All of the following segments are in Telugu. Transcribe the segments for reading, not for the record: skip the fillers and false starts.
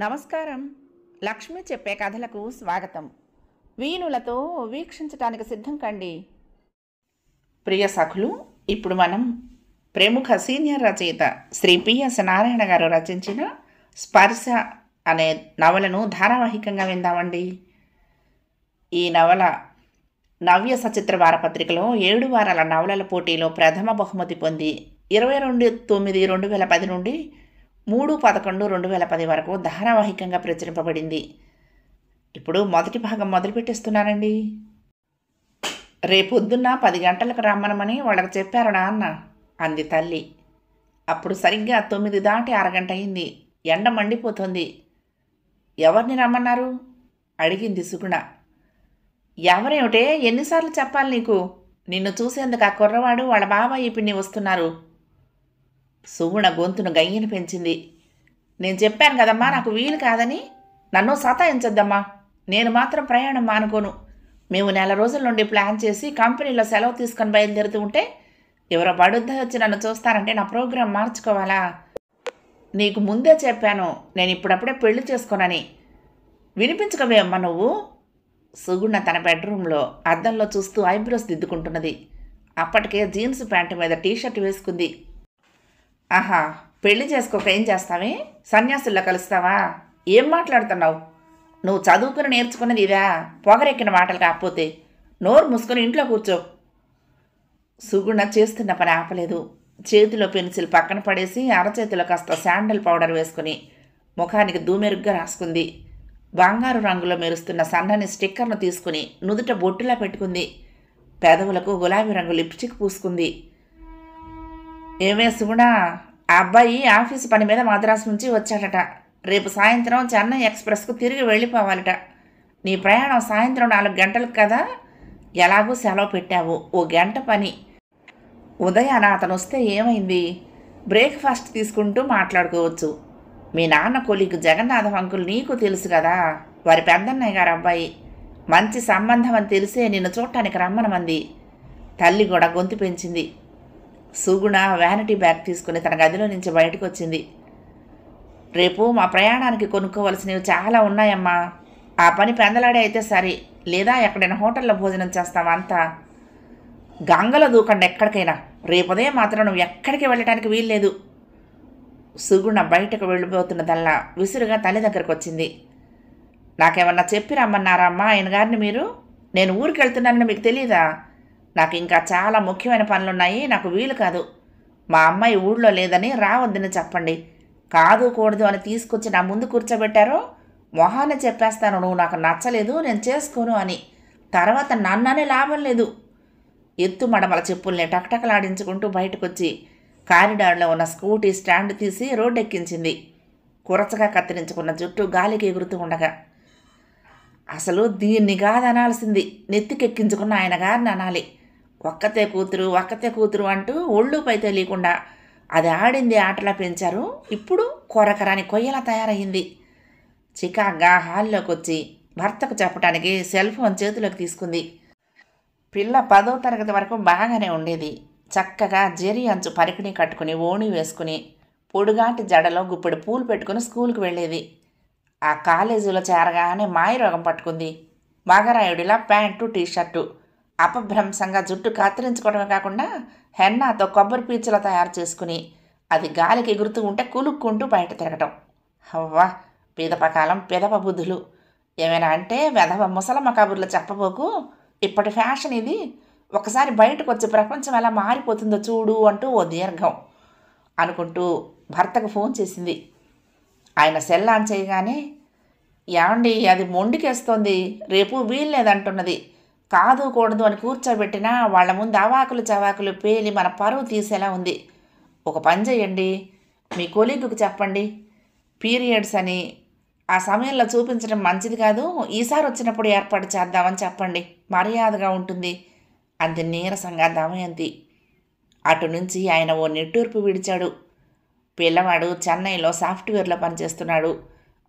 నమస్కారం. లక్ష్మి చెప్పే కథలకు స్వాగతం. వీణులతో వీక్షించటానికి సిద్ధం కండి. ప్రియ సఖులు, ఇప్పుడు మనం ప్రముఖ సీనియర్ రచయిత శ్రీ పిఎస్ నారాయణ గారు రచించిన స్పర్శ అనే నవలను ధారావాహికంగా విందామండి. ఈ నవల నవ్య సచిత్ర వారపత్రికలో 7 వారాల నవలల పోటీలో ప్రథమ బహుమతి పొంది 22/9/2010 నుండి 3/11/2010 వరకు ధారావాహికంగా ప్రచురింపబడింది. ఇప్పుడు మొదటి భాగం మొదలుపెట్టేస్తున్నానండి. రేపొద్దున్న 10 గంటలకు రమ్మనమని వాళ్ళకు చెప్పారు నాన్న, అంది తల్లి. అప్పుడు సరిగ్గా 9 దాటి అరగంట అయింది. ఎండ మండిపోతుంది. ఎవరిని రమ్మన్నారు? అడిగింది సుగుణ. ఎవరేమిటే, ఎన్నిసార్లు చెప్పాలి నీకు? నిన్ను చూసేందుకు ఆ కుర్రవాడు వాళ్ళ బాబాయి పిన్ని వస్తున్నారు. సుగుణ గొంతును గయ్యను పెంచింది. నేను చెప్పాను కదమ్మా, నాకు వీలు కాదని. నన్ను సతాయించొద్దమ్మా. నేను మాత్రం ప్రయాణం మానుకోను. మేము నెల రోజుల నుండి ప్లాన్ చేసి కంపెనీలో సెలవు తీసుకొని బయలుదేరుతూ ఉంటే ఎవరో బడుద్ద వచ్చి నన్ను చూస్తారంటే నా ప్రోగ్రాం మార్చుకోవాలా? నీకు ముందే చెప్పాను నేను ఇప్పుడప్పుడే పెళ్లి చేసుకోనని. వినిపించుకోవే అమ్మా నువ్వు. సుగుణ తన బెడ్రూమ్లో అద్దంలో చూస్తూ ఐబ్రోస్ దిద్దుకుంటున్నది. అప్పటికే జీన్స్ ప్యాంటు మీద టీషర్ట్ వేసుకుంది. ఆహా, పెళ్లి చేసుకోక ఏం చేస్తావే? సన్యాసుల్లో కలుస్తావా? ఏం మాట్లాడుతున్నావు? నువ్వు చదువుకుని నేర్చుకున్నది ఇదా? పొగరెక్కిన మాటలు కాకపోతే నోరు మూసుకొని ఇంట్లో కూర్చో. సుగుణ చేస్తున్న పని ఆపలేదు. చేతిలో పెన్సిల్ పక్కన పడేసి అరచేతిలో కాస్త శాండల్ పౌడర్ వేసుకుని ముఖానికి దూమెరుగ్గా రాసుకుంది. బంగారు రంగులో మెరుస్తున్న సన్నని స్టిక్కర్ను తీసుకుని నుదుట బొట్టులా పెట్టుకుంది. పెదవులకు గులాబీ రంగు లిప్స్టిక్ పూసుకుంది. ఏమే సుగుణ, ఆ అబ్బాయి ఆఫీసు పని మీద మద్రాసు నుంచి వచ్చాడట. రేపు సాయంత్రం చెన్నై ఎక్స్ప్రెస్కు తిరిగి వెళ్ళిపోవాలట. నీ ప్రయాణం సాయంత్రం 4 గంటలకు కదా. ఎలాగూ సెలవు పెట్టావు, ఓ గంట పని. ఉదయాన అతను వస్తే ఏమైంది? బ్రేక్ఫాస్ట్ తీసుకుంటూ మాట్లాడుకోవచ్చు. మీ నాన్న కొలీగ్ జగన్నాథం అంకుల్ నీకు తెలుసు కదా, వారి పెద్దన్నయ్య గారు అబ్బాయి. మంచి సంబంధం అని తెలిసే నిన్ను చూడటానికి రమ్మనమంది. తల్లి కూడా గొంతు పెంచింది. సుగుణ వ్యానిటీ బ్యాగ్ తీసుకుని తన గదిలో నుంచి బయటకు వచ్చింది. రేపు మా ప్రయాణానికి కొనుక్కోవలసినవి చాలా ఉన్నాయమ్మా. ఆ పని పెందలాడే అయితే సరే, లేదా ఎక్కడైనా హోటల్లో భోజనం చేస్తావా? అంతా గంగలో దూకండి ఎక్కడికైనా. రేపుదయం మాత్రం నువ్వు ఎక్కడికి వెళ్ళటానికి వీల్లేదు. సుగుణ బయటకు వెళ్ళిపోతున్నదల్లా విసురుగా తల్లి దగ్గరకు వచ్చింది. నాకేమన్నా చెప్పి రమ్మన్నారా అమ్మా ఆయన గారిని మీరు? నేను ఊరికి వెళ్తున్నానని మీకు తెలీదా? నాకు ఇంకా చాలా ముఖ్యమైన పనులున్నాయి, నాకు వీలు కాదు. మా అమ్మాయి ఊళ్ళో లేదని రావద్దని చెప్పండి. కాదు కూడదు అని తీసుకొచ్చి నా ముందు కూర్చోబెట్టారో మొహాన్ని చెప్పేస్తాను, నువ్వు నాకు నచ్చలేదు, నేను చేసుకోను అని. తర్వాత నన్ననే లాభం లేదు. ఎత్తు మడమల చెప్పుల్ని టకటకలాడించుకుంటూ బయటకొచ్చి కారిడార్లో ఉన్న స్కూటీ స్టాండ్ తీసి రోడ్డెక్కించింది. కురచగా కత్తిరించుకున్న జుట్టు గాలికి ఎగురుతూ ఉండగా. అసలు దీన్ని కాదనాల్సింది, నెత్తికెక్కించుకున్న ఆయన గారిని అనాలి. ఒక్కతే కూతురు అంటూ ఒళ్ళు పై తెలియకుండా అది ఆడింది ఆటలా పెంచారు. ఇప్పుడు కొరకరాని కొయ్యలా తయారయ్యింది. చికాగ్గా హాల్లోకి వచ్చి భర్తకు చెప్పడానికి సెల్ ఫోన్ చేతిలోకి తీసుకుంది. పిల్ల 10వ తరగతి వరకు బాగానే ఉండేది. చక్కగా జెరీ అంచు పరికిణి కట్టుకుని ఓణి వేసుకుని పొడుగాటి జడలో గుప్పెడు పూలు పెట్టుకుని స్కూల్కి వెళ్ళేది. ఆ కాలేజీలో చేరగానే మాయరోగం పట్టుకుంది. మగరాయుడిలా ప్యాంటు టీషర్టు, అపభ్రంశంగా జుట్టు కత్తిరించుకోవడమే కాకుండా హెన్నాతో కొబ్బరి పీచులా తయారు చేసుకుని అది గాలికి ఎగురుతూ ఉంటే కులుక్కుంటూ బయట తిరగటం. అవ్వా, పిదపకాలం పిదప బుద్ధులు. ఏమైనా అంటే వెధవ ముసలమ్మ కబుర్లు చెప్పబోకు. ఇప్పటి ఫ్యాషన్ ఇది. ఒకసారి బయటకు వచ్చి ప్రపంచం ఎలా మారిపోతుందో చూడు అంటూ ఓ దీర్ఘం అనుకుంటూ భర్తకు ఫోన్ చేసింది. ఆయన సెల్ ఆన్ చేయగానే, ఏమండి అది మొండికేస్తోంది, రేపు వీల్లేదంటున్నది. కాదు కూడదు అని కూర్చోబెట్టినా వాళ్ళ ముందు అవాకులు చవాకులు పేలి మన పరువు తీసేలా ఉంది. ఒక పని చేయండి, మీ కొలీగుకు చెప్పండి. పీరియడ్స్ అని ఆ సమయంలో చూపించడం మంచిది కాదు, ఈసారి వచ్చినప్పుడు ఏర్పాటు చేద్దామని చెప్పండి, మర్యాదగా ఉంటుంది అంది నీరసంగా దమయంతి. అటు నుంచి ఆయన ఓ నిట్టూర్పు విడిచాడు. పిల్లవాడు చెన్నైలో సాఫ్ట్వేర్లో పనిచేస్తున్నాడు.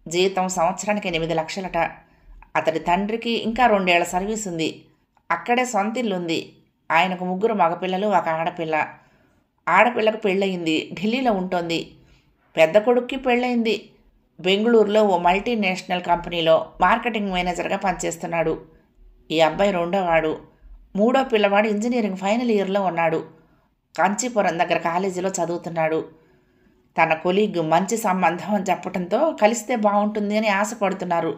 జీతం సంవత్సరానికి 8 లక్షలట. అతడి తండ్రికి ఇంకా 2 ఏళ్ల సర్వీస్ ఉంది. అక్కడే సొంతిల్లుంది. ఆయనకు 3 మగపిల్లలు, 1 ఆడపిల్ల. ఆడపిల్లకు పెళ్ళయింది, ఢిల్లీలో ఉంటోంది. పెద్ద కొడుక్కి పెళ్ళయింది. బెంగుళూరులో ఓ మల్టీనేషనల్ కంపెనీలో మార్కెటింగ్ మేనేజర్గా పనిచేస్తున్నాడు. ఈ అబ్బాయి రెండోవాడు. మూడో పిల్లవాడు ఇంజనీరింగ్ ఫైనల్ ఇయర్లో ఉన్నాడు. కాంచీపురం దగ్గర కాలేజీలో చదువుతున్నాడు. తన కొలీగ్ మంచి సంబంధం అని చెప్పడంతో కలిస్తే బాగుంటుంది అని ఆశపడుతున్నారు.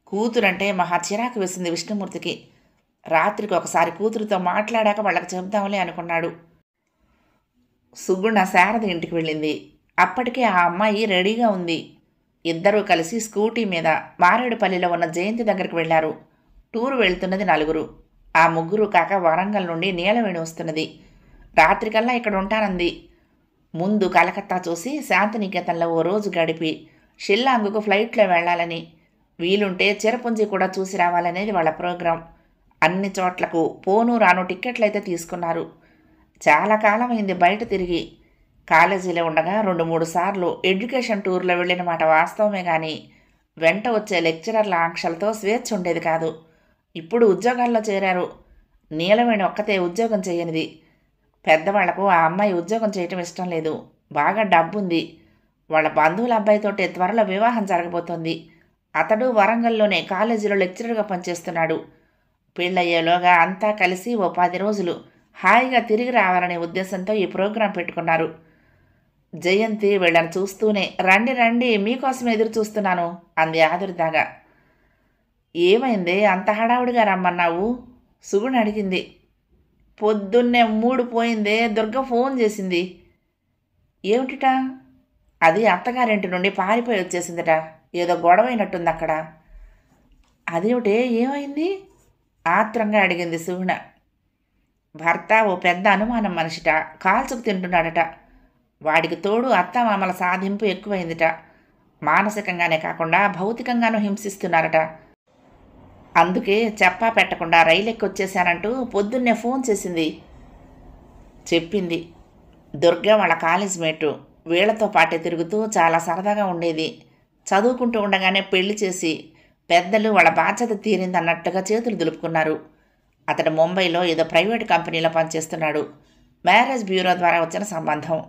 కూతురంటే మహా చిరాకు వేసింది విష్ణుమూర్తికి. రాత్రికి ఒకసారి కూతురుతో మాట్లాడాక వాళ్ళకి చెప్దాంలే అనుకున్నాడు. సుగుణ శారద ఇంటికి వెళ్ళింది. అప్పటికే ఆ అమ్మాయి రెడీగా ఉంది. ఇద్దరూ కలిసి స్కూటీ మీద మారేడుపల్లిలో ఉన్న జయంతి దగ్గరికి వెళ్లారు. టూరు వెళ్తున్నది 4. ఆ ముగ్గురు కాక వరంగల్ నుండి నీలవేణి వస్తున్నది. రాత్రికల్లా ఇక్కడ ఉంటానంది. ముందు కలకత్తా చూసి శాంతినికేతన్లో ఓ రోజు గడిపి షిల్లాంగుకు ఫ్లైట్లో వెళ్లాలని, వీలుంటే చిరపుంజి కూడా చూసి రావాలనేది వాళ్ళ ప్రోగ్రాం. అన్ని చోట్లకు పోను రాను టిక్కెట్లయితే తీసుకున్నారు. చాలా కాలమైంది బయట తిరిగి. కాలేజీలో ఉండగా 2-3 సార్లు ఎడ్యుకేషన్ టూర్లో వెళ్ళిన మాట వాస్తవమే కానీ వెంట వచ్చే లెక్చరర్ల ఆంక్షలతో స్వేచ్ఛ ఉండేది కాదు. ఇప్పుడు ఉద్యోగాల్లో చేరారు. నీలవేణి ఒక్కతే ఉద్యోగం చేయనిది. పెద్దవాళ్లకు ఆ అమ్మాయి ఉద్యోగం చేయటం ఇష్టం లేదు. బాగా డబ్బుంది. వాళ్ళ బంధువుల అబ్బాయితోటే త్వరలో వివాహం జరగబోతోంది. అతడు వరంగల్లోనే కాలేజీలో లెక్చరర్గా పనిచేస్తున్నాడు. పెళ్ళయ్యేలోగా అంతా కలిసి ఓ 10 రోజులు హాయిగా తిరిగి రావాలనే ఉద్దేశంతో ఈ ప్రోగ్రాం పెట్టుకున్నారు. జయంతి వీళ్ళని చూస్తూనే రండి రండి మీకోసం ఎదురు చూస్తున్నాను అంది ఆదుర్దాగా. ఏమైందే అంత హడావుడిగా రమ్మన్నావు? సుగుణ అడిగింది. పొద్దున్నే 3 పోయిందే, దుర్గ ఫోన్ చేసింది. ఏమిటిట? అది అత్తగారింటి నుండి పారిపోయి వచ్చేసిందట. ఏదో గొడవైనట్టుంది అక్కడ. అదేమిటే ఏమైంది? ఆత్రంగా అడిగింది సుగుణ. భర్త ఓ పెద్ద అనుమానం మనిషిట, కాల్చుకు తింటున్నాడట. వాడికి తోడు అత్తమామల సాధింపు ఎక్కువైందిట. మానసికంగానే కాకుండా భౌతికంగానూ హింసిస్తున్నారట. అందుకే చెప్పా పెట్టకుండా రైలెక్కొచ్చేశానంటూ పొద్దున్నే ఫోన్ చేసింది చెప్పింది. దుర్గ వాళ్ళ కాలేజ్ మేటు. వీళ్లతో పాటే తిరుగుతూ చాలా సరదాగా ఉండేది. చదువుకుంటూ ఉండగానే పెళ్లి చేసి పెద్దలు వాళ్ళ బాధ్యత తీరిందన్నట్టుగా చేతులు దులుపుకున్నారు. అతడు ముంబైలో ఏదో ప్రైవేటు కంపెనీలో పనిచేస్తున్నాడు. మ్యారేజ్ బ్యూరో ద్వారా వచ్చిన సంబంధం.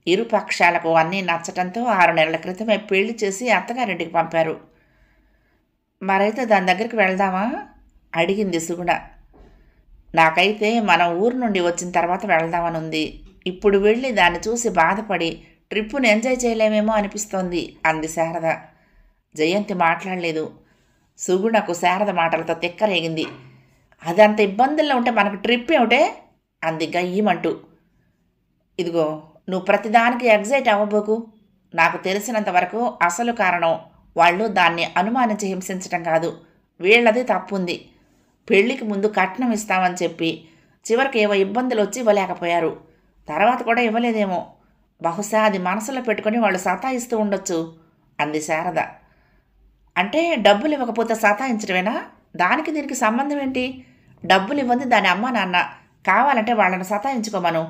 ఇరు పక్షాలకు అన్నీ నచ్చటంతో 6 నెలల క్రితమే పెళ్లి చేసి అత్తగారింటికి పంపారు. మరైతే దాని దగ్గరికి వెళ్దామా అడిగింది సుగుణ. నాకైతే మనం ఊరు నుండి వచ్చిన తర్వాత వెళ్దామని ఉంది. ఇప్పుడు వెళ్ళి దాన్ని చూసి బాధపడి ట్రిప్పును ఎంజాయ్ చేయలేమేమో అనిపిస్తోంది అంది శారద. జయంతి మాట్లాడలేదు. సుగుణకు శారద మాటలతో తిక్కరేగింది. అదంత ఇబ్బందుల్లో ఉంటే మనకు ట్రిప్ ఏమిటే అంది గయ్యమంటూ. ఇదిగో నువ్వు ప్రతిదానికి ఎగ్జైట్ అవ్వబోకు. నాకు తెలిసినంతవరకు అసలు కారణం వాళ్ళు దాన్ని అనుమానించి హింసించటం కాదు. వీళ్ళది తప్పుంది. పెళ్లికి ముందు కట్నం ఇస్తామని చెప్పి చివరికి ఏవో ఇబ్బందులు వచ్చి ఇవ్వలేకపోయారు. తర్వాత కూడా ఇవ్వలేదేమో. బహుశా అది మనసులో పెట్టుకుని వాళ్ళు సతాయిస్తూ ఉండొచ్చు అంది శారద. అంటే డబ్బులు ఇవ్వకపోతే సతాయించడమేనా? దానికి దీనికి సంబంధం ఏంటి? డబ్బులు ఇవ్వంది దాని అమ్మ నాన్న. కావాలంటే వాళ్ళని సతాయించుకోమను.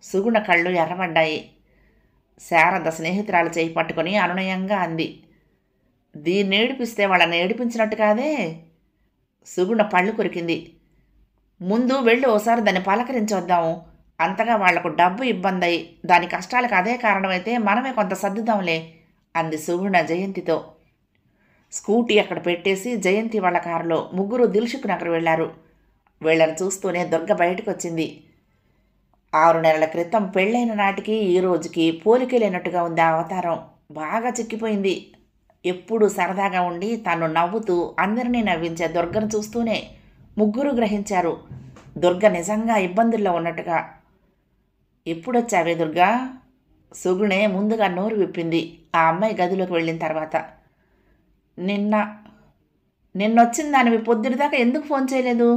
సుగుణ కళ్ళు ఎర్రబడ్డాయి. శారద స్నేహితురాలు చేయి పట్టుకుని అనునయంగా అంది. దీన్ని ఏడిపిస్తే వాళ్ళని ఏడిపించినట్టు కాదే. సుగుణ పళ్ళు కొరికింది. ముందు వెళ్ళి ఓసారి దాన్ని పలకరించొద్దాము. అంతగా వాళ్లకు డబ్బు ఇబ్బంది అయి దాని కష్టాలకు అదే కారణమైతే మనమే కొంత సర్దుదాంలే అంది సుగుణ జయంతితో. స్కూటీ అక్కడ పెట్టేసి జయంతి వాళ్ళ కారులో ముగ్గురు దిల్సుఖ్ నగర్ వెళ్లారు. వీళ్ళని చూస్తూనే దుర్గ బయటకు వచ్చింది. 6 నెలల క్రితం పెళ్ళైన నాటికి ఈ రోజుకి పోలికే లేనట్టుగా ఉంది ఆ అవతారం. బాగా చిక్కిపోయింది. ఎప్పుడూ సరదాగా ఉండి తను నవ్వుతూ అందరినీ నవ్వించే దుర్గను చూస్తూనే ముగ్గురు గ్రహించారు దుర్గ నిజంగా ఇబ్బందుల్లో ఉన్నట్టుగా. ఎప్పుడొచ్చావే దుర్గా? సుగుణే ముందుగా నోరు విప్పింది ఆ అమ్మాయి గదిలోకి వెళ్ళిన తర్వాత. నిన్నొచ్చిన దానివి పొద్దుటిదాకా ఎందుకు ఫోన్ చేయలేదు?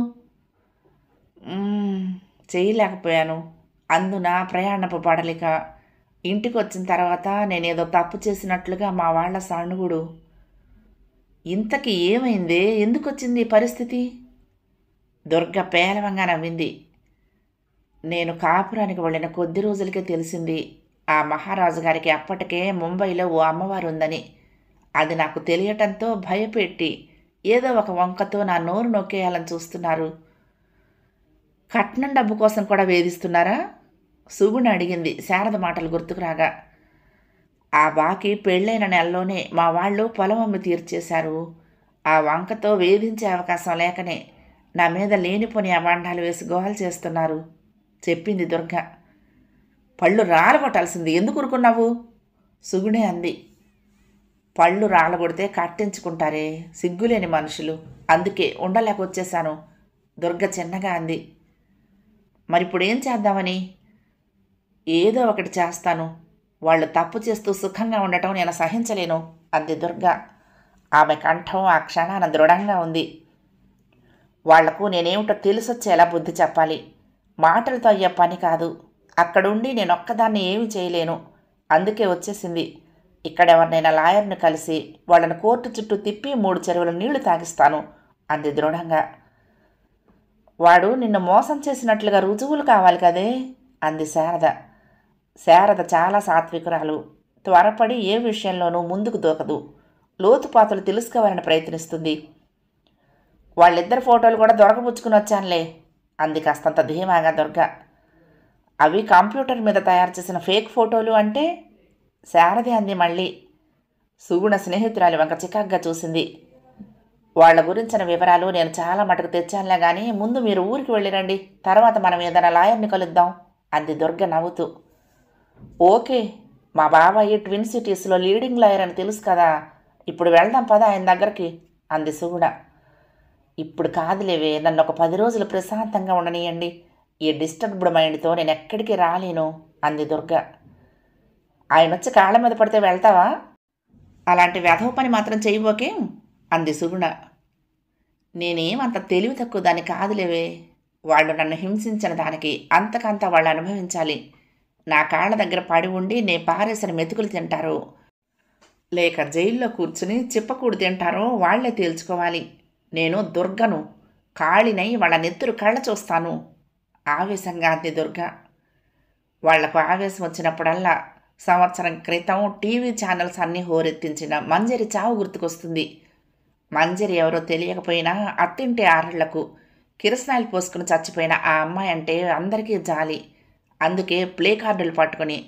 చేయలేకపోయాను. అందున ప్రయాణపు పడలిక. ఇంటికి వచ్చిన తర్వాత నేనేదో తప్పు చేసినట్లుగా మా వాళ్ల సణుగుడు. ఇంతకీ ఏమైందే? ఎందుకు వచ్చింది ఈ పరిస్థితి? దుర్గ పేలవంగా నవ్వింది. నేను కాపురానికి వెళ్ళిన కొద్ది రోజులకే తెలిసింది ఆ మహారాజు గారికి అప్పటికే ముంబైలో ఓ అమ్మవారు ఉందని. అది నాకు తెలియటంతో భయపెట్టి ఏదో ఒక వంకతో నా నోరు నొక్కేయాలని చూస్తున్నారు. కట్నం డబ్బు కోసం కూడా వేధిస్తున్నారా? సుగుణ అడిగింది శారద మాటలు గుర్తుకురాగా. ఆ బాకీ పెళ్ళైన నెలలోనే మా వాళ్ళు పొలం అమ్మి తీర్చేశారు. ఆ వంకతో వేధించే అవకాశం లేకనే నా మీద లేనిపోని అబాండాలు వేసి గోల చేస్తున్నారు చెప్పింది దుర్గ. పళ్ళు రాలగొట్టాల్సింది, ఎందుకు ఊరుకున్నావు? సుగుణే అంది. పళ్ళు రాలగొడితే కట్టించుకుంటారే, సిగ్గులేని మనుషులు, అందుకే ఉండలేక వచ్చేశాను దుర్గ చిన్నగా అంది. మరిప్పుడేం చేద్దామని? ఏదో ఒకటి చేస్తాను. వాళ్ళు తప్పు చేస్తూ సుఖంగా ఉండటం నేను సహించలేను అంది దుర్గ. ఆమె కంఠం ఆ క్షణాన దృఢంగా ఉంది. వాళ్లకు నేనేమిటో తెలిసొచ్చేలా బుద్ధి చెప్పాలి. మాటలతో అయ్యే పని కాదు. అక్కడుండి నేనొక్కదాన్ని ఏమీ చేయలేను. అందుకే వచ్చేసింది. ఇక్కడెవరినైనా లాయర్ను కలిసి వాళ్ళని కోర్టు చుట్టూ తిప్పి 3 చెరువుల నీళ్లు తాగిస్తాను అంది దృఢంగా. వాడు నిన్ను మోసం చేసినట్లుగా రుజువులు కావాలి కదే అంది శారద. శారద చాలా సాత్వికురాలు. త్వరపడి ఏ విషయంలోనూ ముందుకు దూకదు. లోతుపాతులు తెలుసుకోవాలని ప్రయత్నిస్తుంది. వాళ్ళిద్దరి ఫోటోలు కూడా దొరకపుచ్చుకుని వచ్చానులే అంది కాస్తంత ధీమాగా దుర్గ. అవి కంప్యూటర్ మీద తయారు చేసిన ఫేక్ ఫోటోలు అంటే? శారదే అంది మళ్ళీ. సుగుణ స్నేహితురాలి వంక చికాగ్గా చూసింది. వాళ్ల గురించిన వివరాలు నేను చాలా మటుకు తెచ్చానులే కానీ ముందు మీరు ఊరికి వెళ్ళిరండి, తర్వాత మనం ఏదైనా లాయర్ని కలుద్దాం అంది దుర్గ నవ్వుతూ. ఓకే, మా బాబాయి ట్విన్ సిటీస్లో లీడింగ్ లాయర్ అని తెలుసు కదా, ఇప్పుడు వెళ్దాం పద ఆయన దగ్గరికి అంది సుగుణ. ఇప్పుడు కాదులేవే, నన్ను ఒక 10 రోజులు ప్రశాంతంగా ఉండనియండి. ఈ డిస్టర్బ్డ్ మైండ్తో నేను ఎక్కడికి రాలేను అంది దుర్గ. ఆయన వచ్చి కాళ్ళ మీద పడితే వెళ్తావా? అలాంటి వెధవ పని మాత్రం చేయబోకే అంది సుగుణ. నేనేమంత తెలివి తక్కువ దాన్ని కాదులేవే. వాళ్ళు నన్ను హింసించిన దానికి అంతకంతా వాళ్ళు అనుభవించాలి. నా కాళ్ళ దగ్గర పడి ఉండి నే పారేసిన మెతుకులు తింటారు, లేక జైల్లో కూర్చుని చిప్పకూడు తింటారో వాళ్లే తేల్చుకోవాలి. నేను దుర్గను, కాళినై వాళ్ళ నెత్తురు కళ్ళ చూస్తాను ఆవేశంగా అంది దుర్గ. వాళ్లకు ఆవేశం వచ్చినప్పుడల్లా సంవత్సరం క్రితం టీవీ ఛానల్స్ అన్నీ హోరెత్తించిన మంజరి చావు గుర్తుకొస్తుంది. మంజరి ఎవరో తెలియకపోయినా అత్తింటి ఆరళ్లకు కిరసనాయిలు పోసుకుని చచ్చిపోయిన ఆ అమ్మాయి అంటే అందరికీ జాలి. అందుకే ప్లే కార్డులు పట్టుకుని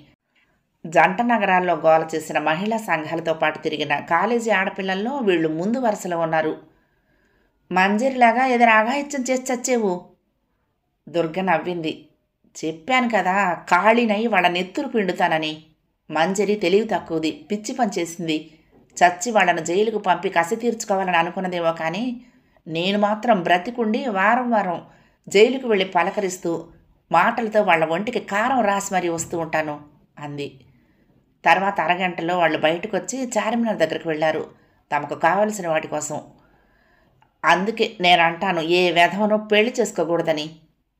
జంట నగరాల్లో గోల చేసిన మహిళా సంఘాలతో పాటు తిరిగిన కాలేజీ ఆడపిల్లల్లో వీళ్ళు ముందు వరుసలో ఉన్నారు. మంజరిలాగా ఏదైనా అఘాయిత్యం చేసి చచ్చేవు. దుర్గ నవ్వింది. చెప్పాను కదా, కాళినై వాళ్ళ నెత్తురు పిండుతానని. మంజరి తెలివి తక్కువది, పిచ్చి పనిచేసింది. చచ్చి వాళ్ళను జైలుకు పంపి కసి తీర్చుకోవాలని అనుకున్నదేమో కానీ నేను మాత్రం బ్రతికుండి వారం వారం జైలుకు వెళ్ళి పలకరిస్తూ మాటలతో వాళ్ళ ఒంటికి కారం రాసి మరీ వస్తూ ఉంటాను అంది. తర్వాత అరగంటలో వాళ్ళు బయటకు వచ్చి చార్మినార్ దగ్గరికి వెళ్ళారు తమకు కావలసిన వాటి కోసం. అందుకే నేనంటాను ఏ వెధవనో పెళ్లి చేసుకోకూడదని.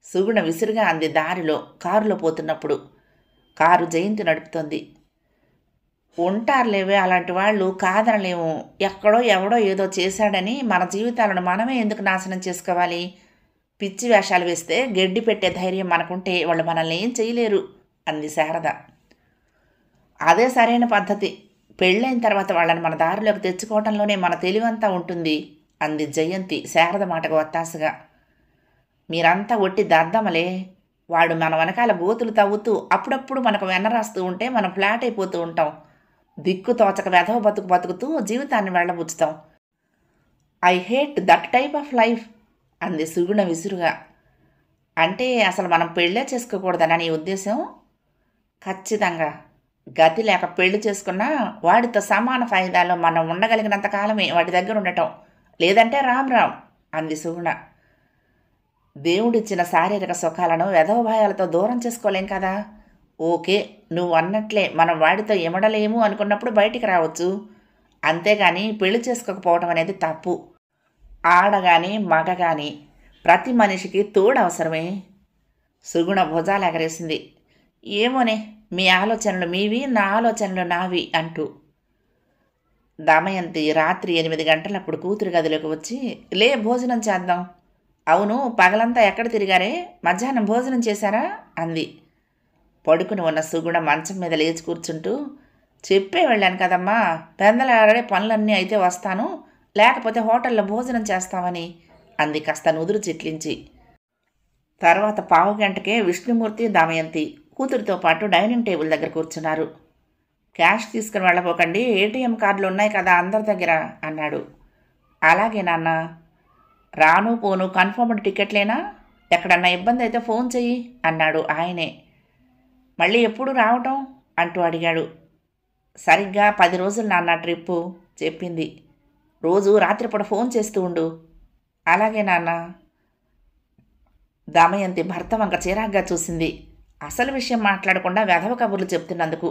సుగుణ విసురుగా అంది దారిలో కారులో పోతున్నప్పుడు. కారు జయంతి నడుపుతోంది. ఉంటారులేవే అలాంటి వాళ్ళు, కాదనలేము. ఎక్కడో ఎవడో ఏదో చేశాడని మన జీవితాలను మనమే ఎందుకు నాశనం చేసుకోవాలి? పిచ్చి వేషాలు వేస్తే గడ్డి పెట్టే ధైర్యం మనకుంటే వాళ్ళు మనల్ని ఏం చేయలేరు అంది శారద. అదే సరైన పద్ధతి. పెళ్ళైన తర్వాత వాళ్ళని మన దారిలోకి తెచ్చుకోవటంలోనే మన తెలివంతా ఉంటుంది అంది జయంతి శారద మాటకు ఒత్తాసుగా. మీరంతా ఒట్టి దద్దమలే. వాడు మన వెనకాల గోతులు తవ్వుతూ అప్పుడప్పుడు మనకు వెన్నరాస్తూ ఉంటే మనం ఫ్లాట్ అయిపోతూ ఉంటాం. దిక్కు తోచక వెధవ బతుకు బతుకుతూ జీవితాన్ని వెళ్ళబుచ్చుతాం. I hate that type of life అంది సుగుణ విసురుగా. అంటే అసలు మనం పెళ్ళే చేసుకోకూడదనా నీ ఉద్దేశం? ఖచ్చితంగా. గతి లేక పెళ్లి చేసుకున్నా వాడితో సమాన ఫాయిదాలో మనం ఉండగలిగినంత కాలమే వాడి దగ్గర ఉండటం, లేదంటే రామ్ రామ్ అంది సుగుణ. దేవుడిచ్చిన శారీరక సుఖాలను వెధవభాయాలతో దూరం చేసుకోలేం కదా. ఓకే, నువ్వు అన్నట్లే మనం వాడితో ఎమడలేము అనుకున్నప్పుడు బయటికి రావచ్చు. అంతేగాని పెళ్లి చేసుకోకపోవటం అనేది తప్పు. ఆడగాని మగగాని ప్రతి మనిషికి తోడు అవసరమే. సుగుణ భుజాలు ఎగరేసింది. ఏమోనే, మీ ఆలోచనలు మీవి, నా ఆలోచనలు నావి అంటూ. దమయంతి రాత్రి 8 గంటలప్పుడు కూతురు గదిలోకి వచ్చి, లే భోజనం చేద్దాం. అవును, పగలంతా ఎక్కడ తిరిగారే, మధ్యాహ్నం భోజనం చేశారా అంది. పడుకుని ఉన్న సుగుణ మంచం మీద లేచి కూర్చుంటూ, చెప్పే వెళ్ళాను కదమ్మా, పెందలాడే పనులన్నీ అయితే వస్తాను, లేకపోతే హోటల్లో భోజనం చేస్తామని అంది కాస్త నుదురు చిట్లించి. తర్వాత పావు గంటకే విష్ణుమూర్తి దమయంతి కూతురితో పాటు డైనింగ్ టేబుల్ దగ్గర కూర్చున్నారు. క్యాష్ తీసుకుని వెళ్ళబోకండి, ఏటీఎం కార్డులు ఉన్నాయి కదా అందరి దగ్గర అన్నాడు. అలాగే నాన్న. రాను పోను కన్ఫర్మ్డ్ టికెట్లేనా? ఎక్కడన్నా ఇబ్బంది అయితే ఫోన్ చెయ్యి అన్నాడు ఆయనే. మళ్ళీ ఎప్పుడు రావటం అంటూ అడిగాడు. సరిగ్గా 10 రోజులు నాన్న ట్రిప్పు చెప్పింది. రోజు రాత్రిపూట ఫోన్ చేస్తూ ఉండు. అలాగే నాన్న. దమయంతి భర్త వంక చిరాగ్గా చూసింది. అసలు విషయం మాట్లాడకుండా వెధవ కబుర్లు చెప్తున్నందుకు.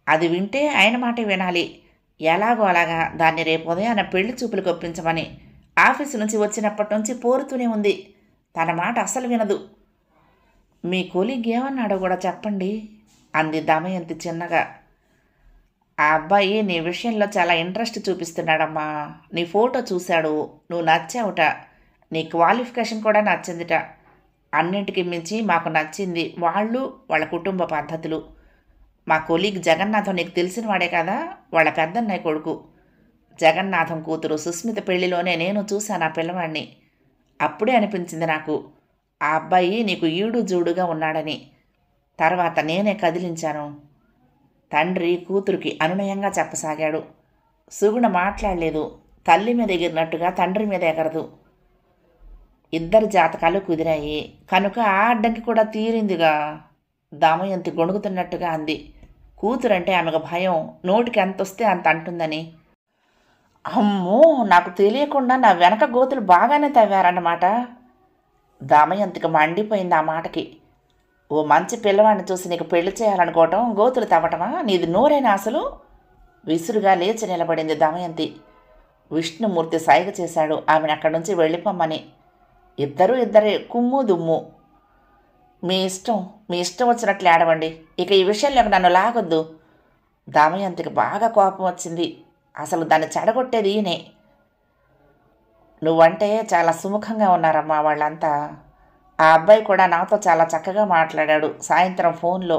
అది వింటే ఆయన మాటే వినాలి. ఎలాగో అలాగా దాన్ని రేపు ఉదయాన పెళ్లి చూపులకు ఒప్పించమని ఆఫీసు నుంచి వచ్చినప్పటి నుంచి పోరుతూనే ఉంది. తన మాట అసలు వినదు. మీ కొలీగ్ ఏమన్నాడో కూడా చెప్పండి అంది దమయంతి చిన్నగా. ఆ అబ్బాయి నీ విషయంలో చాలా ఇంట్రెస్ట్ చూపిస్తున్నాడమ్మా. నీ ఫోటో చూశాడు, నువ్వు నచ్చావుట, నీ క్వాలిఫికేషన్ కూడా నచ్చిందిట. అన్నింటికి మించి మాకు నచ్చింది వాళ్ళు, వాళ్ళ కుటుంబ పద్ధతులు. మా కొలీగ్ జగన్నాథం నీకు తెలిసిన వాడే కదా, వాళ్ళ పెద్దన్నయ్య కొడుకు. జగన్నాథం కూతురు సుస్మిత పెళ్లిలోనే నేను చూశాను ఆ పిల్లవాడిని. అప్పుడే అనిపించింది నాకు ఆ అబ్బాయి నీకు ఈడు జూడుగా ఉన్నాడని. తర్వాత నేనే కదిలించాను. తండ్రి కూతురికి అనునయంగా చెప్పసాగాడు. సుగుణ మాట్లాడలేదు. తల్లి మీద ఎగిరినట్టుగా తండ్రి మీద ఎగరదు. ఇద్దరి జాతకాలు కుదిరాయి కనుక ఆ అడ్డంకి కూడా తీరిందిగా. దమయంతి గొణుగుతున్నట్టుగా అంది. కూతురంటే ఆమెకు భయం, నోటికి ఎంత వస్తే అంత అంటుందని. అమ్మో, నాకు తెలియకుండా నా వెనక గోతులు బాగానే తవ్వారన్నమాట. దమయంతికి మండిపోయింది ఆ మాటకి. ఓ మంచి పిల్లవాడిని చూసి నీకు పెళ్లి చేయాలనుకోవటం గోతులు తవ్వటమా? నీది నోరేనా అసలు? విసురుగా లేచి నిలబడింది దమయంతి. విష్ణుమూర్తి సైగ చేశాడు ఆమెను అక్కడి నుంచి వెళ్ళిపోమ్మని. ఇద్దరే కుమ్ము దుమ్ము. మీ ఇష్టం వచ్చినట్లు ఆడవండి. ఇక ఈ విషయంలోకి నన్ను లాగొద్దు. దమయంతికి బాగా కోపం వచ్చింది. అసలు దాన్ని చెడగొట్టేది ఈయనే. నువ్వంటే చాలా సుముఖంగా ఉన్నారమ్మా వాళ్ళంతా. ఆ అబ్బాయి కూడా నాతో చాలా చక్కగా మాట్లాడాడు సాయంత్రం ఫోన్లో.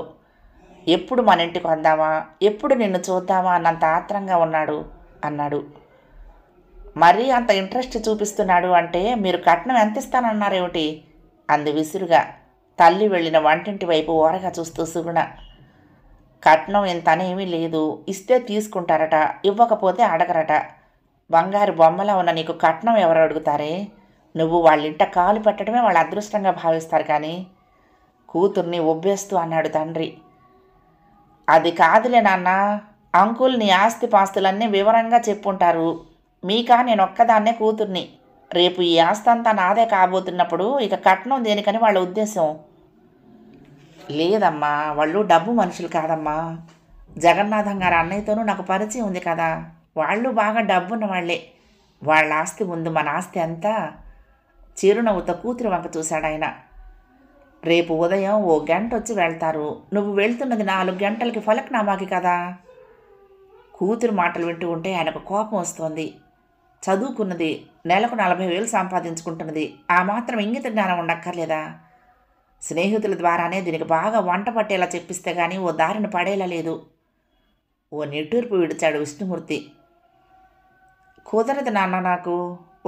ఎప్పుడు మన ఇంటికి వద్దామా, ఎప్పుడు నిన్ను చూద్దామా అన్నంత ఆత్రంగా ఉన్నాడు అన్నాడు. మరీ అంత ఇంట్రెస్ట్ చూపిస్తున్నాడు అంటే మీరు కట్నం ఎంత ఇస్తానన్నారేమిటి అంది విసురుగా తల్లి వెళ్ళిన వంటింటి వైపు ఓరగా చూస్తూ సుగుణ. కట్నం ఇంతనేమీ లేదు, ఇస్తే తీసుకుంటారట, ఇవ్వకపోతే అడగరట. బంగారు బొమ్మలా ఉన్న నీకు కట్నం ఎవరు అడుగుతారే? నువ్వు వాళ్ళింట కాలు పెట్టడమే వాళ్ళ అదృష్టంగా భావిస్తారు కానీ. కూతుర్ని ఒబ్బేస్తూ అన్నాడు తండ్రి. అది కాదులే నాన్న, అంకుల్ నీ ఆస్తి పాస్తులన్నీ వివరంగా చెప్పుంటారు. మీకా నేను ఒక్కదాన్నే కూతుర్ని. రేపు ఈ ఆస్తి అంతా నాదే కాబోతున్నప్పుడు ఇక కట్నం దేనికని వాళ్ళ ఉద్దేశం. లేదమ్మా, వాళ్ళు డబ్బు మనుషులు కాదమ్మా. జగన్నాథం గారు అన్నయ్యతోనూ నాకు పరిచయం ఉంది కదా, వాళ్ళు బాగా డబ్బున్న వాళ్ళే. వాళ్ళ ఆస్తి ముందు మన ఆస్తి అంతా. చిరునవ్వుతో కూతురు వంక చూశాడు ఆయన. రేపు ఉదయం 1 గంట వచ్చి వెళ్తారు. నువ్వు వెళ్తున్నది 4 గంటలకి ఫలక్నామాకి కదా. కూతురు మాటలు వింటూ ఉంటే ఆయనకు కోపం వస్తోంది. చదువుకున్నది, నెలకు 40,000 సంపాదించుకుంటున్నది. ఆ మాత్రం ఇంగిత జ్ఞానం ఉండక్కర్లేదా? స్నేహితుల ద్వారానే దీనికి బాగా వంట పట్టేలా చెప్పిస్తే కానీ ఓ దారిని పడేలా లేదు. ఓ నిట్టూర్పు విడిచాడు విష్ణుమూర్తి. కుదరదు నాన్న, నాకు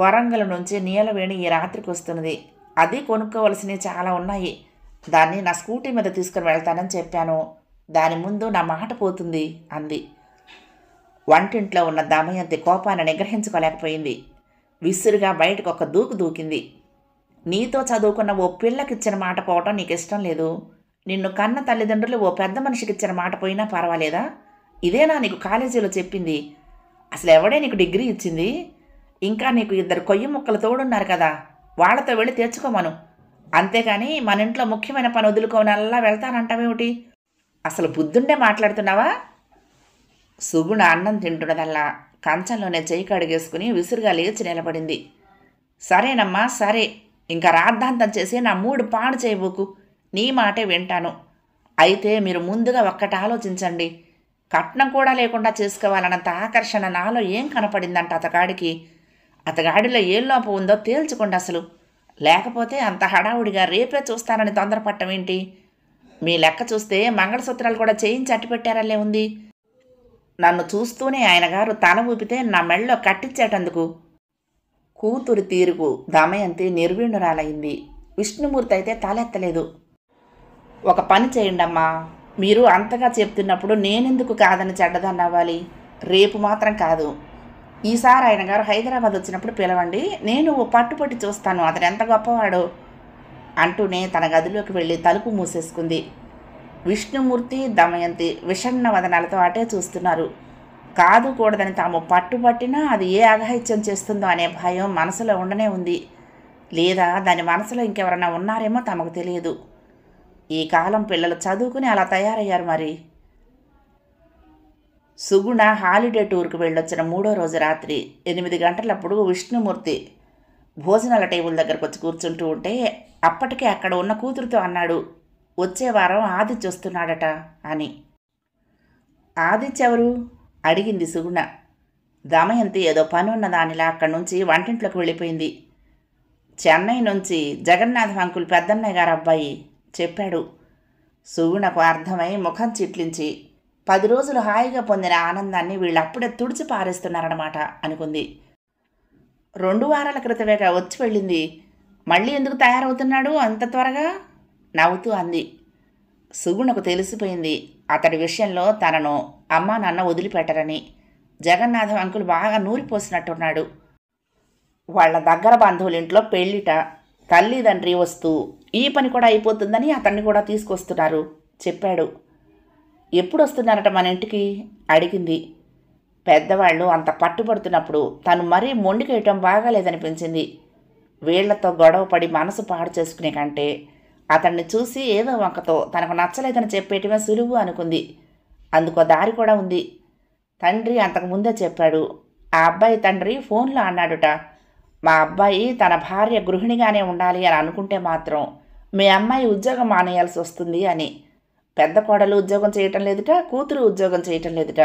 వరంగల్ నుంచి నీలవేణి ఈ రాత్రికి వస్తున్నది. అది కొనుక్కోవలసినవి చాలా ఉన్నాయి. దాన్ని నా స్కూటీ మీద తీసుకుని వెళ్తానని చెప్పాను. దాని ముందు నా మాట పోతుంది అంది. వంటింట్లో ఉన్న దమయంతి కోపాన్ని నిగ్రహించుకోలేకపోయింది. విసురుగా బయటకు ఒక దూకు దూకింది. నీతో చదువుకున్న ఓ పిల్లకిచ్చిన మాట పోవటం నీకు ఇష్టం లేదు. నిన్ను కన్న తల్లిదండ్రులు ఓ పెద్ద మనిషికి ఇచ్చిన మాట పోయినా పర్వాలేదా? ఇదేనా నీకు కాలేజీలో చెప్పింది? అసలు ఎవడే నీకు డిగ్రీ ఇచ్చింది? ఇంకా నీకు 2 కొయ్య ముక్కలు తోడున్నారు కదా, వాళ్లతో వెళ్ళి తెచ్చుకోమను. అంతేగాని మన ఇంట్లో ముఖ్యమైన పని వదులుకోనల్లా వెళ్తానంటావేమిటి? అసలు బుద్ధుండే మాట్లాడుతున్నావా? సుగుణ అన్నం తింటున్నదల్లా కంచంలోనే చెయ్యి కడిగేసుకుని విసురుగా లేచి నిలబడింది. సరేనమ్మా సరే, ఇంకా రాద్ధాంతం చేసి నా మూడు పాడు చేయబోకు. నీ మాటే వింటాను. అయితే మీరు ముందుగా ఒక్కటి ఆలోచించండి. కట్నం కూడా లేకుండా చేసుకోవాలన్నంత ఆకర్షణ నాలో ఏం కనపడిందంట అతగాడికి? అతగాడిలో ఏం లోపం ఉందో తేల్చుకోండి అసలు. లేకపోతే అంత హడావుడిగా రేపే చూస్తానని తొందరపట్టం ఏంటి? మీ లెక్క చూస్తే మంగళసూత్రాలు కూడా చేయించి అట్టిపెట్టారల్లే ఉంది. నన్ను చూస్తూనే ఆయనగారు తల ఊపితే నా మెళ్ళో కట్టించేటందుకు. కూతురు తీరుకు దమయంతి నిర్వీణురాలైంది. విష్ణుమూర్తి అయితే తలెత్తలేదు. ఒక పని చేయండమ్మా, మీరు అంతగా చెప్తున్నప్పుడు నేనెందుకు కాదని చెడ్డదాన్ని అవ్వాలి? రేపు మాత్రం కాదు. ఈసారి ఆయన గారు హైదరాబాద్ వచ్చినప్పుడు పిలవండి. నేను ఓ పట్టుపట్టి చూస్తాను అతను ఎంత గొప్పవాడో అంటూనే తన గదిలోకి వెళ్ళి తలుపు మూసేసుకుంది. విష్ణుమూర్తి, దమయంతి విషణ్ణ వదనాలతో అటే చూస్తున్నారు. కాదు కూడదని తాము పట్టుపట్టినా అది ఏ అఘాయిత్యం చేస్తుందో అనే భయం మనసులో ఉండనే ఉంది. లేదా దాని మనసులో ఇంకెవరన్నా ఉన్నారేమో తమకు తెలియదు. ఈ కాలం పిల్లలు చదువుకుని అలా తయారయ్యారు మరి. సుగుణ హాలిడే టూర్కి వెళ్ళొచ్చిన 3వ రోజు రాత్రి 8 గంటలప్పుడు విష్ణుమూర్తి భోజనాల టేబుల్ దగ్గరకు వచ్చి కూర్చుంటూ ఉంటే అప్పటికే అక్కడ ఉన్న కూతురుతో అన్నాడు, వచ్చే వారం ఆదిత్య వస్తున్నాడట అని. ఆదిత్య ఎవరు? అడిగింది సుగుణ. దమయంతి ఏదో పని ఉన్న దానిలా అక్కడి నుంచి వంటింట్లోకి వెళ్ళిపోయింది. చెన్నై నుంచి జగన్నాథం అంకుల్ పెద్దన్నయ్య గారు అబ్బాయి చెప్పాడు. సుగుణకు అర్థమై ముఖం చిట్లించి 10 రోజులు హాయిగా పొందిన ఆనందాన్ని వీళ్ళు అప్పుడే తుడిచి పారేస్తున్నారన్నమాట అనుకుంది. 2 వారాల క్రితమేగా వచ్చి వెళ్ళింది, మళ్ళీ ఎందుకు తయారవుతున్నాడు అంత త్వరగా? నవ్వుతూ అంది. సుగుణకు తెలిసిపోయింది అతడి విషయంలో తనను అమ్మా నాన్న వదిలిపెట్టరని. జగన్నాథం అంకుల్ బాగా నూరిపోసినట్టున్నాడు. వాళ్ళ దగ్గర బంధువులింట్లో పెళ్ళిట, తల్లిదండ్రి వస్తూ ఈ పని కూడా అయిపోతుందని అతన్ని కూడా తీసుకొస్తున్నారు చెప్పాడు. ఎప్పుడు వస్తున్నారట మన ఇంటికి అడిగింది. పెద్దవాళ్ళు అంత పట్టుబడుతున్నప్పుడు తను మరీ మొండికేయటం బాగాలేదనిపించింది. వీళ్లతో గొడవపడి మనసు పాడు చేసుకునే కంటే అతన్ని చూసి ఏదో వంకతో తనకు నచ్చలేదని చెప్పేయటమే సులువు అనుకుంది. అందుకో దారి కూడా ఉంది. తండ్రి అంతకుముందే చెప్పాడు. ఆ అబ్బాయి తండ్రి ఫోన్లో అన్నాడుట, మా అబ్బాయి తన భార్య గృహిణిగానే ఉండాలి అని అనుకుంటే మాత్రం మీ అమ్మాయి ఉద్యోగం మానేయాల్సి వస్తుంది అని. పెద్ద కోడలు ఉద్యోగం చేయటం లేదుట, కూతురు ఉద్యోగం చేయటం లేదుట.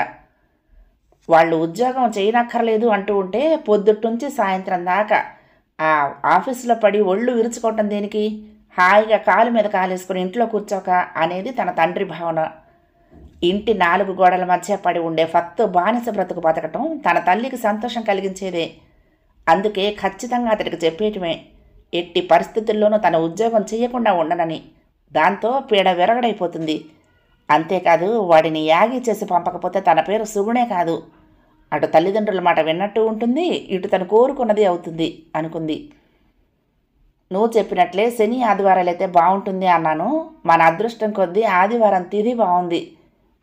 వాళ్ళు ఉద్యోగం చేయనక్కర్లేదు అంటూ ఉంటే పొద్దుట్నుంచి సాయంత్రం దాకా ఆ ఆఫీసులో పడి ఒళ్ళు విరుచుకోవటం దేనికి? హాయిగా కాలు మీద కాలేసుకుని ఇంట్లో కూర్చోక అనేది తన తండ్రి భావన. ఇంటి 4 గోడల మధ్య పడి ఉండే ఫక్తు బానిస బ్రతుకు బతకటం తన తల్లికి సంతోషం కలిగించేదే. అందుకే ఖచ్చితంగా అతడికి చెప్పేయటమే, ఎట్టి పరిస్థితుల్లోనూ తన ఉద్యోగం చేయకుండా ఉండనని. దాంతో పీడ విరగడైపోతుంది. అంతేకాదు వాడిని యాగి చేసి పంపకపోతే తన పేరు సుగుణే కాదు. అటు తల్లిదండ్రుల మాట విన్నట్టు ఉంటుంది, ఇటు తను కోరుకున్నది అవుతుంది అనుకుంది. నువ్వు చెప్పినట్లే శని ఆదివారాలైతే బాగుంటుంది అన్నాను. మన అదృష్టం కొద్దీ ఆదివారం తిథి బాగుంది.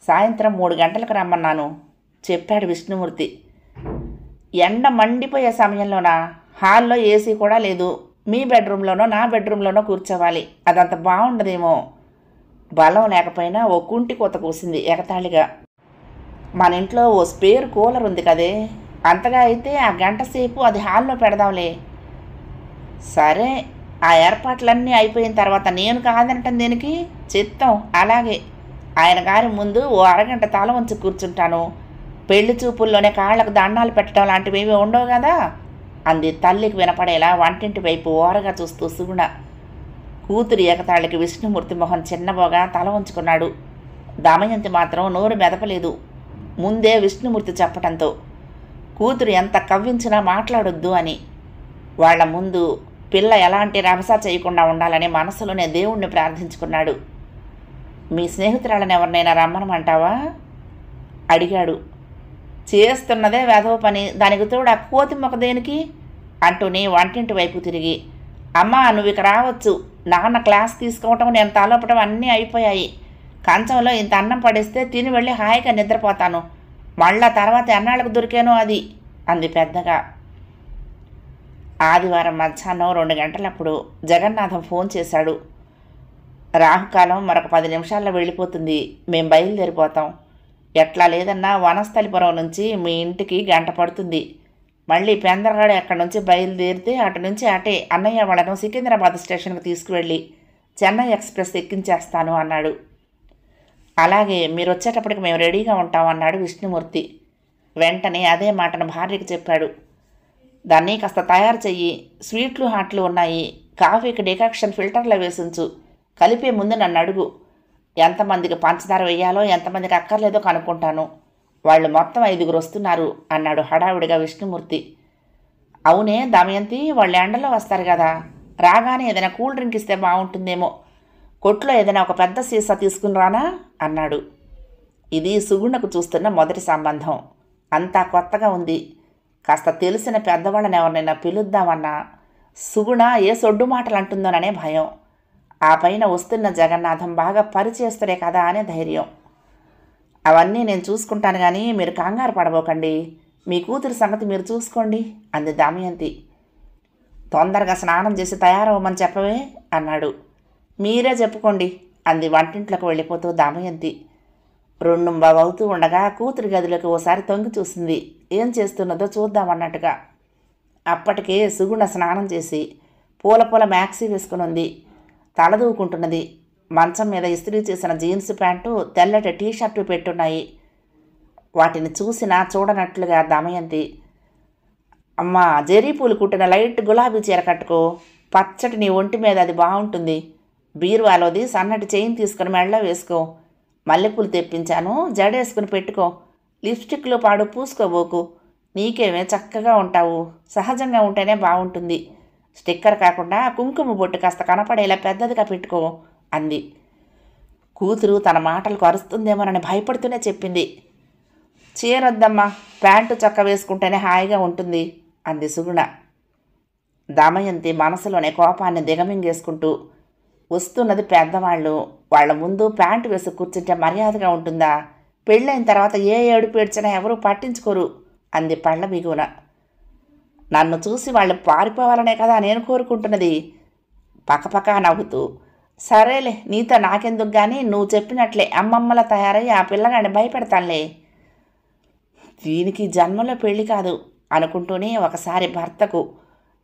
సాయంత్రం 3 గంటలకు రమ్మన్నాను చెప్పాడు విష్ణుమూర్తి. ఎండ మండిపోయే సమయంలోనా? హాల్లో ఏసీ కూడా లేదు. మీ బెడ్రూమ్లోనో నా బెడ్రూమ్లోనో కూర్చోవాలి. అదంత బాగుండదేమో. బలం లేకపోయినా ఓ కుంటి కోత కూసింది ఎగతాళిగా. మన ఇంట్లో ఓ స్పేర్ కూలర్ ఉంది కదే, అంతగా అయితే ఆ గంట సేపు అది హాల్లో పెడదాంలే. సరే, ఆ ఏర్పాట్లన్నీ అయిపోయిన తర్వాత నేను కాదనటం దేనికి? చిత్తం అలాగే. ఆయన గారి ముందు ఓ అరగంట తల వంచి కూర్చుంటాను. పెళ్లి చూపుల్లోనే కాళ్లకు దండాలు పెట్టడం లాంటివేమీ ఉండవు కదా అంది తల్లికి వినపడేలా వంటింటి వైపు ఓరగా చూస్తూ సుగుణ. కూతురి ఎగతాళికి విష్ణుమూర్తి మొహం చిన్నబోగా తల వంచుకున్నాడు. దమయంతి మాత్రం నోరు మెదపలేదు. ముందే విష్ణుమూర్తి చెప్పటంతో కూతురు ఎంత కవ్వించినా మాట్లాడొద్దు అని. వాళ్ల ముందు పిల్ల ఎలాంటి రభస చేయకుండా ఉండాలని మనసులోనే దేవుణ్ణి ప్రార్థించుకున్నాడు. మీ స్నేహితురాళ్ళని ఎవరినైనా రమ్మనమంటావా అడిగాడు. చేస్తున్నదే వెధవ పని, దానికి తోడు ఆ కోతి మొక్క దేనికి అంటూనే వంటింటి వైపు తిరిగి, అమ్మా నువ్వు ఇక రావచ్చు. నాన్న క్లాస్ తీసుకోవటం, నేను తలపటం అన్నీ అయిపోయాయి. కంచంలో ఇంత అన్నం పడేస్తే తిని వెళ్ళి హాయిగా నిద్రపోతాను. మళ్ళా తర్వాత ఎన్నాళ్ళకు దొరికానో అది అంది పెద్దగా. ఆదివారం మధ్యాహ్నం 2 గంటలప్పుడు జగన్నాథం ఫోన్ చేశాడు. రాహుకాలం మరొక 10 నిమిషాల్లో వెళ్ళిపోతుంది. మేం బయలుదేరిపోతాం. ఎట్లా లేదన్నా వనస్థలిపురం నుంచి మీ ఇంటికి గంట పడుతుంది. మళ్ళీ పెందరగాడు ఎక్కడి నుంచి బయలుదేరితే అటు నుంచి అటే అన్నయ్య వాళ్ళను సికింద్రాబాద్ స్టేషన్కి తీసుకువెళ్ళి చెన్నై ఎక్స్ప్రెస్ ఎక్కించేస్తాను అన్నాడు. అలాగే, మీరు వచ్చేటప్పటికి మేము రెడీగా ఉంటాం అన్నాడు విష్ణుమూర్తి. వెంటనే అదే మాటను భార్యకి చెప్పాడు. దాన్ని కాస్త తయారు చెయ్యి. స్వీట్లు హాట్లు ఉన్నాయి. కాఫీకి డికాక్షన్ ఫిల్టర్లో వేసించు. కలిపే ముందు నన్ను అడుగు. ఎంతమందికి పంచదార వేయాలో ఎంతమందికి అక్కర్లేదో కనుక్కుంటాను. వాళ్ళు మొత్తం 5గురు వస్తున్నారు అన్నాడు హడావుడిగా విష్ణుమూర్తి. అవునే దమయంతి, వాళ్ళు ఎండలో వస్తారు కదా, రాగానే ఏదైనా కూల్ డ్రింక్ ఇస్తే బాగుంటుందేమో. కొట్లో ఏదైనా ఒక పెద్ద సీసా తీసుకుని రానా అన్నాడు. ఇది సుగుణకు చూస్తున్న మొదటి సంబంధం. అంతా కొత్తగా ఉంది. కాస్త తెలిసిన పెద్దవాళ్ళని ఎవరినైనా పిలుద్దామన్నా సుగుణ ఏ సొడ్డు మాటలు అంటుందోననే భయం. ఆ పైన వస్తున్న జగన్నాథం బాగా పరిచయస్తులే కదా అనే ధైర్యం. అవన్నీ నేను చూసుకుంటాను కానీ మీరు కంగారు పడబోకండి. మీ కూతురి సంగతి మీరు చూసుకోండి అంది దమయంతి. తొందరగా స్నానం చేసి తయారవ్వమని చెప్పవే అన్నాడు. మీరే చెప్పుకోండి అంది వంటింట్లోకి వెళ్ళిపోతూ దమయంతి. 2:15 అవుతూ ఉండగా కూతురి గదిలోకి ఓసారి తొంగి చూసింది. ఏం చేస్తున్నదో చూద్దామన్నట్టుగా. అప్పటికే సుగుణ స్నానం చేసి పూల మ్యాక్సీ వేసుకుని ఉంది. తలదూకుంటున్నది. మంచం మీద ఇస్త్రీ చేసిన జీన్స్ ప్యాంటు, తెల్లటి టీషర్టు పెట్టున్నాయి. వాటిని చూసినా చూడనట్లుగా దమయంతి, అమ్మా జెరీ పూలు కుట్టిన లైట్ గులాబీ చీర కట్టుకో, పచ్చటి నీ ఒంటి మీద అది బాగుంటుంది. బీరువాలోది సన్నటి చైన్ తీసుకుని మెడలో వేసుకో. మల్లెపూలు తెప్పించాను, జడేసుకుని పెట్టుకో. లిప్స్టిక్లో పాడు పూసుకోబోకు. నీకేమే చక్కగా ఉంటావు. సహజంగా ఉంటేనే బాగుంటుంది. స్టిక్కర్ కాకుండా కుంకుమ బొట్టు కాస్త కనపడేలా పెద్దదిగా పెట్టుకో అంది. కూతురు తన మాటలకు అరుస్తుందేమోనని భయపడుతూనే చెప్పింది. చీరొద్దమ్మా, ప్యాంటు చొక్క వేసుకుంటేనే హాయిగా ఉంటుంది అంది సుగుణ. దమయంతి మనసులోనే కోపాన్ని దిగమింగేసుకుంటూ, వస్తున్నది పెద్దవాళ్ళు, వాళ్ల ముందు ప్యాంటు వేసి కూర్చుంటే మర్యాదగా ఉంటుందా? పెళ్ళైన తర్వాత ఏ ఏడుపు ఏడ్చినా ఎవరూ పట్టించుకోరు అంది పళ్ళ బిగున. నన్ను చూసి వాళ్ళు పారిపోవాలనే కదా నేను కోరుకుంటున్నది పక్కపక్క నవ్వుతూ. సరేలే, నీతో నాకెందుకు కానీ నువ్వు చెప్పినట్లే అమ్మమ్మలా తయారయ్యి ఆ పిల్లగాడిని భయపెడతానులే. దీనికి జన్మలో పెళ్లి కాదు అనుకుంటూనే ఒకసారి భర్తకు,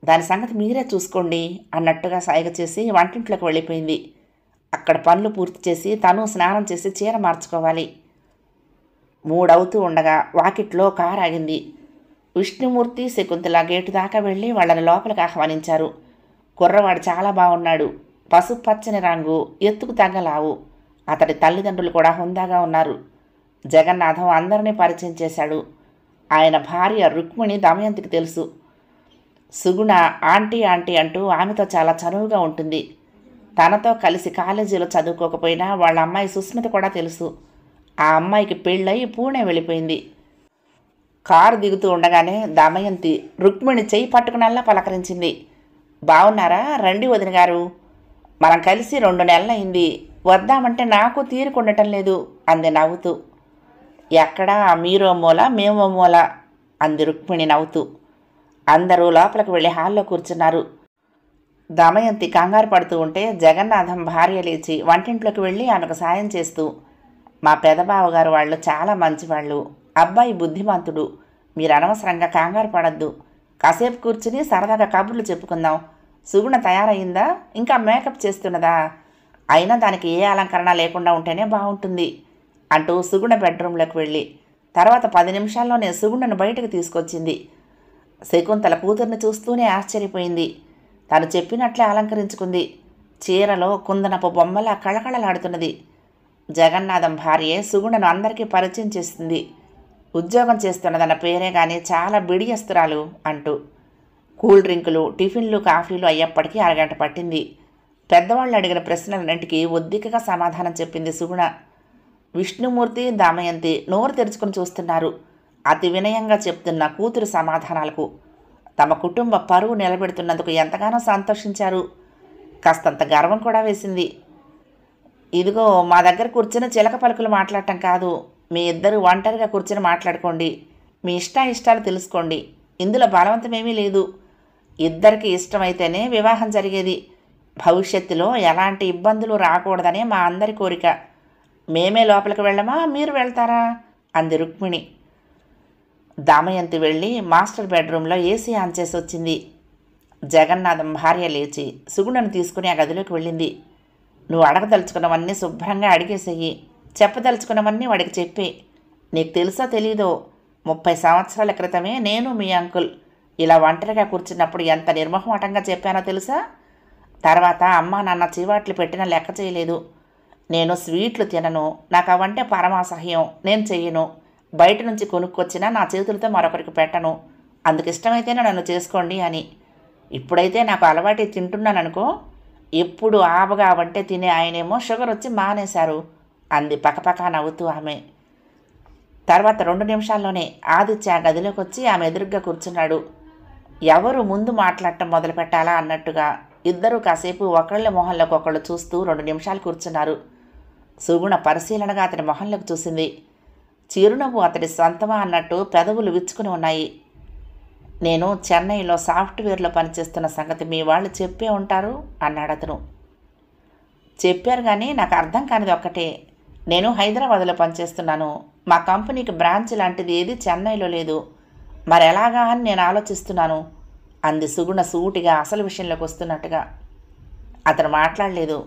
దాని సంగతి మీరే చూసుకోండి అన్నట్టుగా సైగ చేసి వంటింట్లోకి వెళ్ళిపోయింది. అక్కడ పనులు పూర్తి చేసి తను స్నానం చేసి చీర మార్చుకోవాలి. 3 అవుతూ ఉండగా వాకిట్లో కారు ఆగింది. విష్ణుమూర్తి, శకుంతల గేటు దాకా వెళ్ళి వాళ్ళని లోపలికి ఆహ్వానించారు. కుర్రవాడు చాలా బాగున్నాడు. పసుపు పచ్చని రంగు, ఎత్తుకు తగ్గలావు. అతడి తల్లిదండ్రులు కూడా హుందాగా ఉన్నారు. జగన్నాథం అందరినీ పరిచయం చేశాడు. ఆయన భార్య రుక్మిణి దమయంతికి తెలుసు. సుగుణ ఆంటీ ఆంటీ అంటూ ఆమెతో చాలా చనువుగా ఉంటుంది. తనతో కలిసి కాలేజీలో చదువుకోకపోయినా వాళ్ళ అమ్మాయి సుస్మిత కూడా తెలుసు. ఆ అమ్మాయికి పెళ్ళై పూణే వెళ్ళిపోయింది. కారు దిగుతూ ఉండగానే దమయంతి రుక్మిణి చెయ్యి పట్టుకునల్లా పలకరించింది. బాగున్నారా? రండి వదిన గారు. మనం కలిసి 2 నెలలైంది. వద్దామంటే నాకు తీరుకుండటం లేదు అంది నవ్వుతూ. ఎక్కడా మీరో మూల మేమో మూల అంది రుక్మిణి నవ్వుతూ. అందరూ లోపలికి వెళ్ళి హాల్లో కూర్చున్నారు. దమయంతి కంగారు పడుతూ ఉంటే జగన్నాథం భార్య లేచి వంటింట్లోకి వెళ్ళి ఆమెకు సాయం చేస్తూ, మా పెదబావగారు వాళ్ళు చాలా మంచివాళ్ళు. అబ్బాయి బుద్ధిమంతుడు. మీరు అనవసరంగా కంగారు పడద్దు. కాసేపు కూర్చుని సరదాగా కబుర్లు చెప్పుకుందాం. సుగుణ తయారయ్యిందా? ఇంకా మేకప్ చేస్తున్నదా? అయినా దానికి ఏ అలంకరణ లేకుండా ఉంటేనే బాగుంటుంది అంటూ సుగుణ బెడ్రూమ్లోకి వెళ్ళి తర్వాత 10 నిమిషాల్లోనే సుగుణను బయటకు తీసుకొచ్చింది. శకుంతల కూతుర్ని చూస్తూనే ఆశ్చర్యపోయింది. తను చెప్పినట్లే అలంకరించుకుంది. చీరలో కుందనపు బొమ్మలా కళకళలాడుతున్నది. జగన్నాథం భార్యే సుగుణను అందరికీ పరిచయం చేస్తుంది. ఉద్యోగం చేస్తున్నదన్న పేరే కానీ చాలా బిడియస్తురాలు అంటూ. కూల్ డ్రింకులు, టిఫిన్లు, కాఫీలు అయ్యేప్పటికీ అరగంట పట్టింది. పెద్దవాళ్ళు అడిగిన ప్రశ్నలన్నింటికీ ఒద్దికగా సమాధానం చెప్పింది సుగుణ. విష్ణుమూర్తి, దమయంతి నోరు తెరుచుకుని చూస్తున్నారు. అతి వినయంగా చెప్తున్న కూతురు సమాధానాలకు. తమ కుటుంబ పరువు నిలబెడుతున్నందుకు ఎంతగానో సంతోషించారు. కాస్తంత గర్వం కూడా వేసింది. ఇదిగో మా దగ్గర కూర్చుని చిలక పలుకులు మాట్లాడటం కాదు. మీ ఇద్దరు ఒంటరిగా కూర్చుని మాట్లాడుకోండి. మీ ఇష్టాలు తెలుసుకోండి. ఇందులో బలవంతమేమీ లేదు. ఇద్దరికి ఇష్టమైతేనే వివాహం జరిగేది. భవిష్యత్తులో ఎలాంటి ఇబ్బందులు రాకూడదనే మా అందరి కోరిక. మేమే లోపలికి వెళ్ళమా, మీరు వెళ్తారా అంది రుక్మిణి. దమయంతి వెళ్ళి మాస్టర్ బెడ్రూమ్లో ఏసీ ఆన్ చేసి వచ్చింది. జగన్నాథం భార్య లేచి సుగుణను తీసుకుని ఆ గదిలోకి వెళ్ళింది. నువ్వు అడగదలుచుకున్నవన్నీ శుభ్రంగా అడిగేసేయి. చెప్పదలుచుకున్నవన్నీ వాడికి చెప్పి. నీకు తెలుసో తెలీదో, 30 సంవత్సరాల క్రితమే నేను మీ అంకుల్ ఇలా ఒంటరిగా కూర్చున్నప్పుడు ఎంత నిర్మోహమాటంగా చెప్పానో తెలుసా? తర్వాత అమ్మా నాన్న చీవాట్లు పెట్టినా లెక్క చేయలేదు. నేను స్వీట్లు తినను, నాకు అవంటే పరమాసహ్యం, నేను చెయ్యను. బయట నుంచి కొనుక్కొచ్చినా నా చేతులతో మరొకరికి పెట్టను. అందుకు ఇష్టమైతేనే నన్ను చేసుకోండి అని. ఇప్పుడైతే నాకు అలవాటు తింటున్నాననుకో, ఎప్పుడు ఆవగా వంటే తినే ఆయనేమో షుగర్ వచ్చి మానేశారు అంది పకపకా నవ్వుతూ ఆమె. తర్వాత 2 నిమిషాల్లోనే ఆదిత్య గదిలోకి వచ్చి ఆమె ఎదురుగ్గా కూర్చున్నాడు. ఎవరు ముందు మాట్లాడటం మొదలుపెట్టాలా అన్నట్టుగా ఇద్దరూ కాసేపు ఒకళ్ళ మొహంలోకి ఒకళ్ళు చూస్తూ 2 నిమిషాలు కూర్చున్నారు. సుగుణ పరిశీలనగా అతని మొహంలోకి చూసింది. చిరునవ్వు అతడి సొంతమా అన్నట్టు పెదవులు విచ్చుకుని ఉన్నాయి. నేను చెన్నైలో సాఫ్ట్వేర్లో పనిచేస్తున్న సంగతి మీ వాళ్ళు చెప్పే ఉంటారు అన్నాడు అతను. చెప్పారు కానీ నాకు అర్థం కానిది ఒక్కటే. నేను హైదరాబాద్లో పనిచేస్తున్నాను. మా కంపెనీకి బ్రాంచ్ లాంటిది ఏది చెన్నైలో లేదు. మరి ఎలాగా అని నేను ఆలోచిస్తున్నాను అంది సుగుణ సూటిగా అసలు విషయంలోకి వస్తున్నట్టుగా. అతను మాట్లాడలేదు.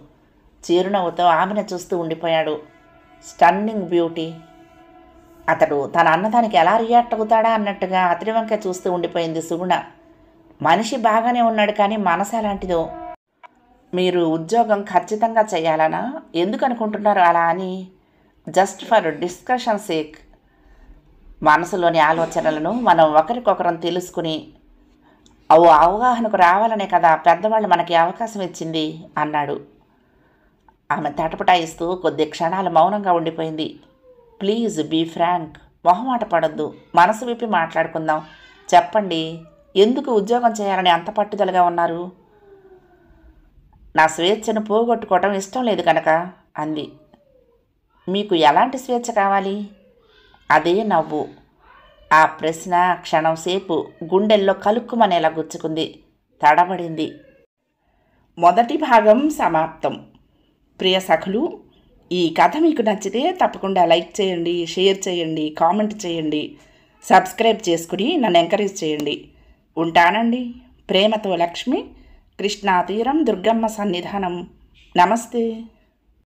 చిరునవ్వుతో ఆమెను చూస్తూ ఉండిపోయాడు. Stunning beauty. అతడు తన అన్నదానికి ఎలా రియాక్ట్ అవుతాడా అన్నట్టుగా అతడి వంక చూస్తూ ఉండిపోయింది సుగుణ. మనిషి బాగానే ఉన్నాడు కానీ మనసు ఎలాంటిదో. మీరు ఉద్యోగం ఖచ్చితంగా చేయాలనా? ఎందుకు అనుకుంటున్నారు అలా అని? Just for discussion sake. మనసులోని ఆలోచనలను మనం ఒకరికొకరం తెలుసుకుని అవగాహనకు రావాలనే కదా పెద్దవాళ్ళు మనకి అవకాశం ఇచ్చింది అన్నాడు. ఆమె తటపటాయిస్తూ కొద్ది క్షణాలు మౌనంగా ఉండిపోయింది. Please be frank. మొహమాట పడొద్దు. మనసు విప్పి మాట్లాడుకుందాం. చెప్పండి, ఎందుకు ఉద్యోగం చేయాలని అంత పట్టుదలగా ఉన్నారు? నా స్వేచ్ఛను పోగొట్టుకోవటం ఇష్టం లేదు కనుక అంది. మీకు ఎలాంటి స్వేచ్ఛ కావాలి? అదే నవ్వు. ఆ ప్రశ్న క్షణం సేపు గుండెల్లో కలుక్కుమనేలా గుచ్చుకుంది. తడబడింది. మొదటి భాగం సమాప్తం. ప్రియ సఖులు, ఈ కథ మీకు నచ్చితే తప్పకుండా లైక్ చేయండి, షేర్ చేయండి, కామెంట్ చేయండి, సబ్స్క్రైబ్ చేసుకుని నన్ను ఎంకరేజ్ చేయండి. ఉంటానండి. ప్రేమతో లక్ష్మి. కృష్ణా తీరం, దుర్గమ్మ సన్నిధానం. నమస్తే.